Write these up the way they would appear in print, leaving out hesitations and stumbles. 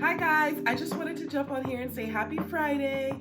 Hi guys, I just wanted to jump on here and say happy Friday.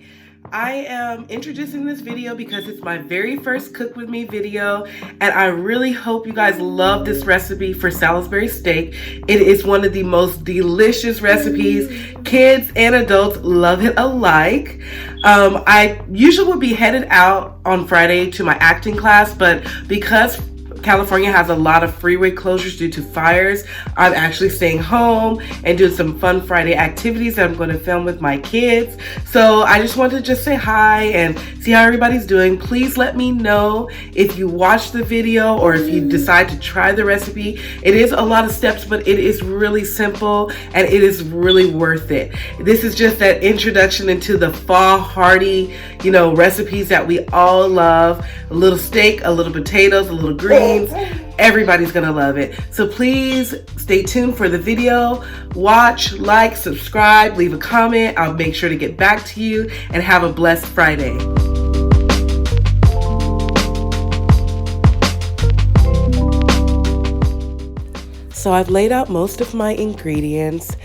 I am introducing this video because it's my very first cook with me video, and I really hope you guys love this recipe for Salisbury steak. It is one of the most delicious recipes. Kids and adults love it alike. I usually would be headed out on Friday to my acting class, but because California has a lot of freeway closures due to fires, I'm actually staying home and doing some fun Friday activities that I'm going to film with my kids. So I just wanted to just say hi and see how everybody's doing. Please let me know if you watch the video or if you decide to try the recipe. It is a lot of steps, but it is really simple and it is really worth it. This is just that introduction into the fall hearty, recipes that we all love. A little steak, a little potatoes, a little greens. Everybody's gonna love it. So please stay tuned for the video. Watch, like, subscribe, leave a comment. I'll make sure to get back to you, and have a blessed Friday. So I've laid out most of my ingredients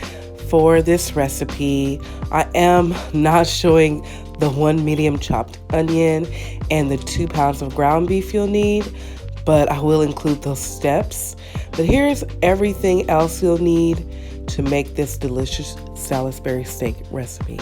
for this recipe. I am not showing the 1 medium chopped onion and the 2 pounds of ground beef you'll need, but I will include those steps. But here's everything else you'll need to make this delicious Salisbury steak recipe.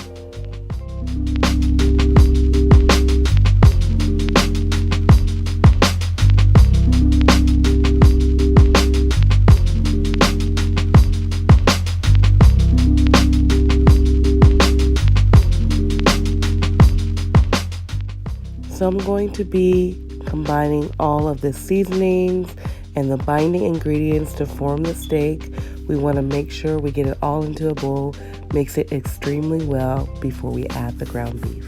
So I'm going to be combining all of the seasonings and the binding ingredients to form the steak. We want to make sure we get it all into a bowl, mix it extremely well before we add the ground beef.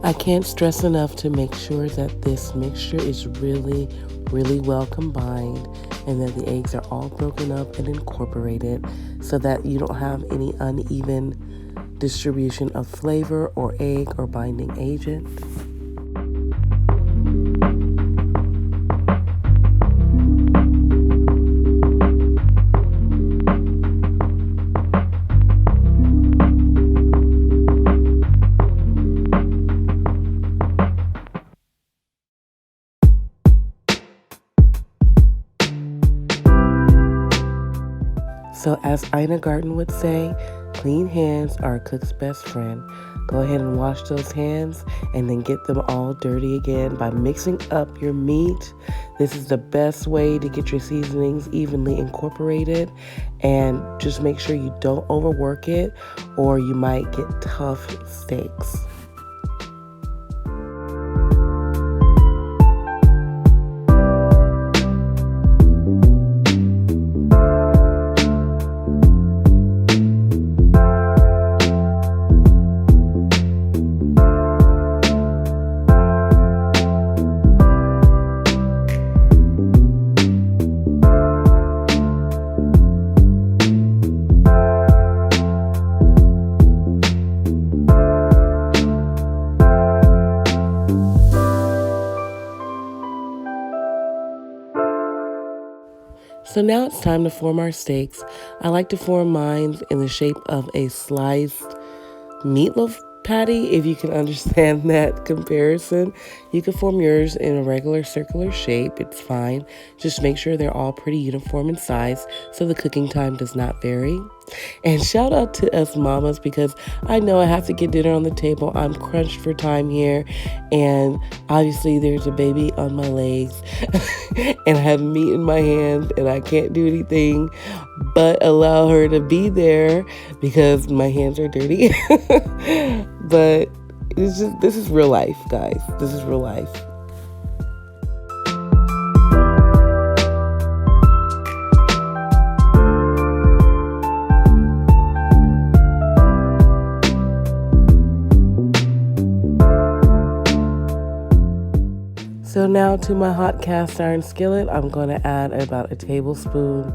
I can't stress enough to make sure that this mixture is really well combined and that the eggs are all broken up and incorporated so that you don't have any uneven distribution of flavor or egg or binding agent. So as Ina Garten would say, clean hands are a cook's best friend. Go ahead and wash those hands and then get them all dirty again by mixing up your meat. This is the best way to get your seasonings evenly incorporated, and just make sure you don't overwork it or you might get tough steaks. So now it's time to form our steaks. I like to form mine in the shape of a sliced meatloaf patty, if you can understand that comparison. You can form yours in a regular circular shape, it's fine. Just make sure they're all pretty uniform in size so the cooking time does not vary. And shout out to us mamas, because I know I have to get dinner on the table. I'm crunched for time here. And obviously there's a baby on my legs and I have meat in my hands and I can't do anything but allow her to be there because my hands are dirty. But this is real life, guys. This is real life. So now to my hot cast iron skillet, I'm going to add about a tablespoon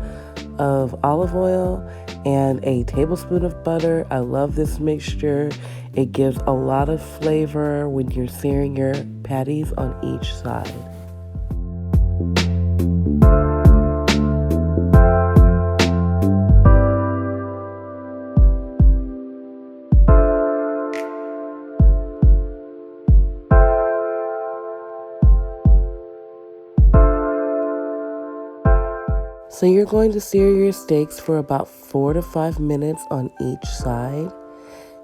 of olive oil and a tablespoon of butter. I love this mixture. It gives a lot of flavor when you're searing your patties on each side. So you're going to sear your steaks for about 4 to 5 minutes on each side.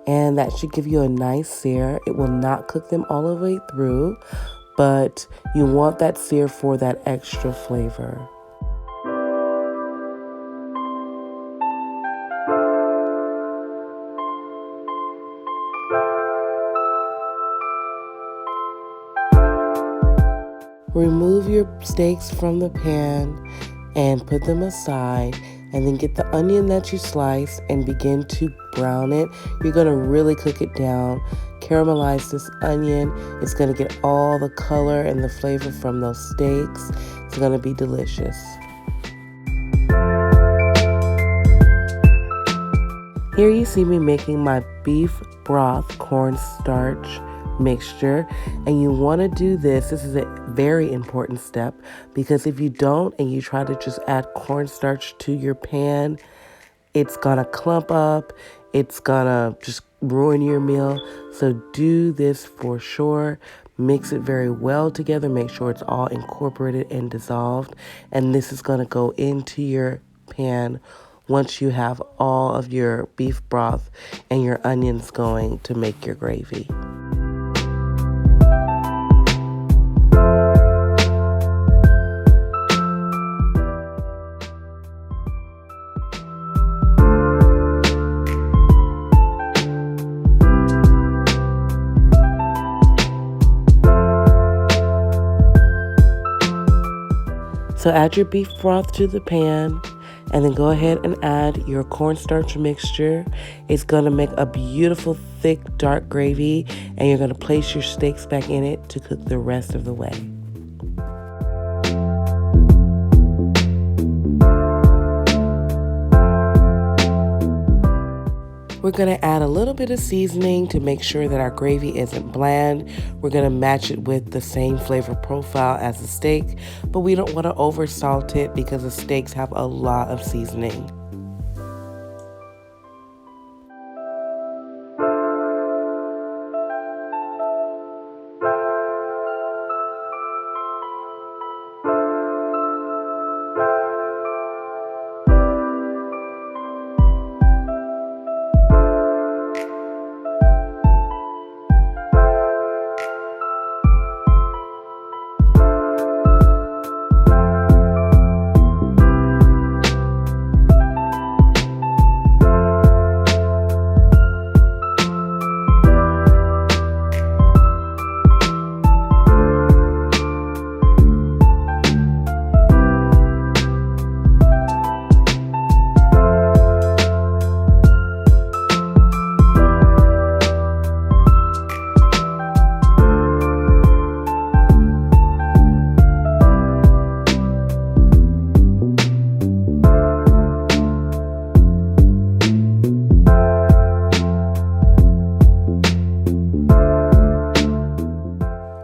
And that should give you a nice sear. It will not cook them all the way through, but you want that sear for that extra flavor. Remove your steaks from the pan and put them aside, and then get the onion that you sliced and begin to brown it. You're gonna really cook it down, caramelize this onion. It's gonna get all the color and the flavor from those steaks. It's gonna be delicious. Here you see me making my beef broth cornstarch mixture, and you want to do this. This is a very important step, because if you don't and you try to just add cornstarch to your pan, it's gonna clump up. It's gonna just ruin your meal. So do this for sure. Mix it very well together. Make sure it's all incorporated and dissolved. And this is gonna go into your pan once you have all of your beef broth and your onions going to make your gravy. So add your beef broth to the pan, and then go ahead and add your cornstarch mixture. It's gonna make a beautiful, thick, dark gravy, and you're gonna place your steaks back in it to cook the rest of the way. We're gonna add a little bit of seasoning to make sure that our gravy isn't bland. We're gonna match it with the same flavor profile as the steak, but we don't wanna over salt it because the steaks have a lot of seasoning.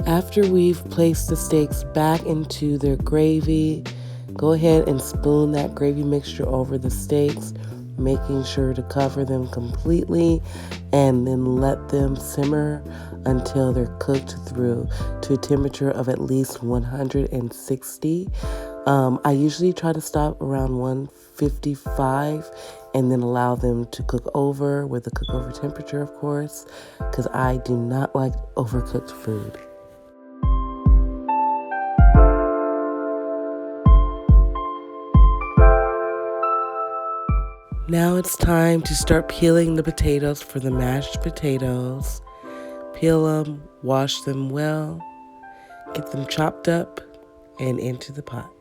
After we've placed the steaks back into their gravy, go ahead and spoon that gravy mixture over the steaks, making sure to cover them completely, and then let them simmer until they're cooked through to a temperature of at least 160. I usually try to stop around 155. and then allow them to cook over with the cook over temperature, of course, because I do not like overcooked food. Now it's time to start peeling the potatoes for the mashed potatoes. Peel them, wash them well, get them chopped up and into the pot.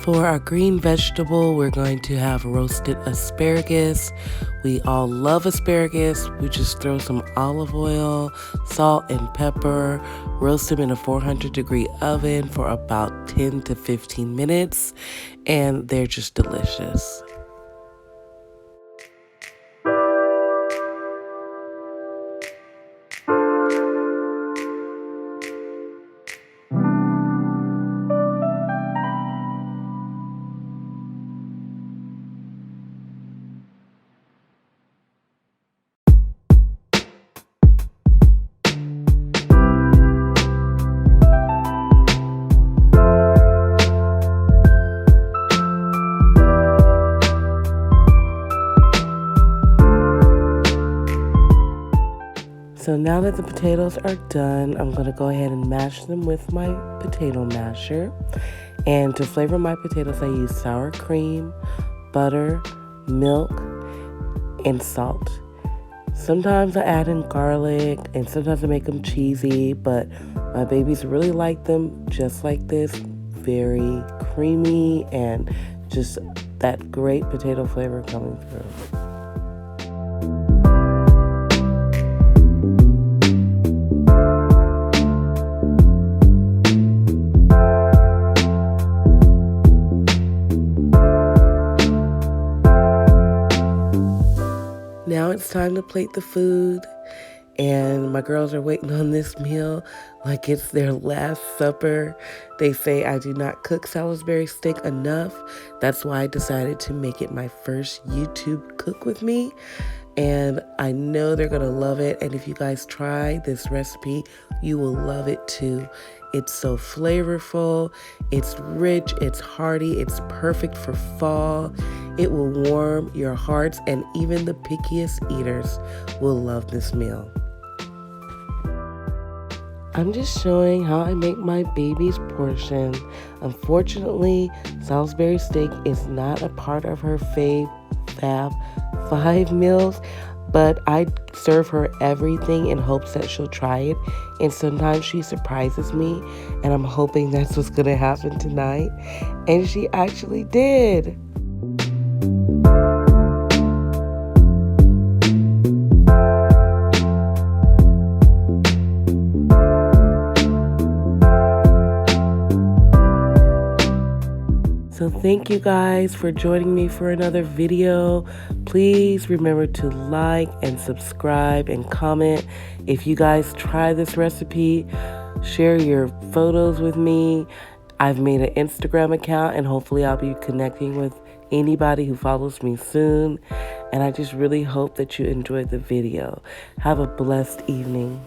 For our green vegetable, we're going to have roasted asparagus. We all love asparagus. We just throw some olive oil, salt, and pepper, roast them in a 400-degree oven for about 10 to 15 minutes, and they're just delicious. So now that the potatoes are done, I'm going to go ahead and mash them with my potato masher. And to flavor my potatoes, I use sour cream, butter, milk, and salt. Sometimes I add in garlic, and sometimes I make them cheesy, but my babies really like them just like this, very creamy and just that great potato flavor coming through. Now it's time to plate the food, and my girls are waiting on this meal like it's their last supper. They say I do not cook Salisbury steak enough. That's why I decided to make it my first YouTube cook with me, and I know they're gonna love it. And if you guys try this recipe, you will love it too. It's so flavorful, it's rich, it's hearty, it's perfect for fall. It will warm your hearts, and even the pickiest eaters will love this meal. I'm just showing how I make my baby's portion. Unfortunately, Salisbury steak is not a part of her Fab 5 meals, but I serve her everything in hopes that she'll try it, and sometimes she surprises me, and I'm hoping that's what's gonna happen tonight, and she actually did. So thank you guys for joining me for another video. Please remember to like and subscribe and comment. If you guys try this recipe, share your photos with me. I've made an Instagram account, and hopefully I'll be connecting with anybody who follows me soon. And I just really hope that you enjoyed the video. Have a blessed evening.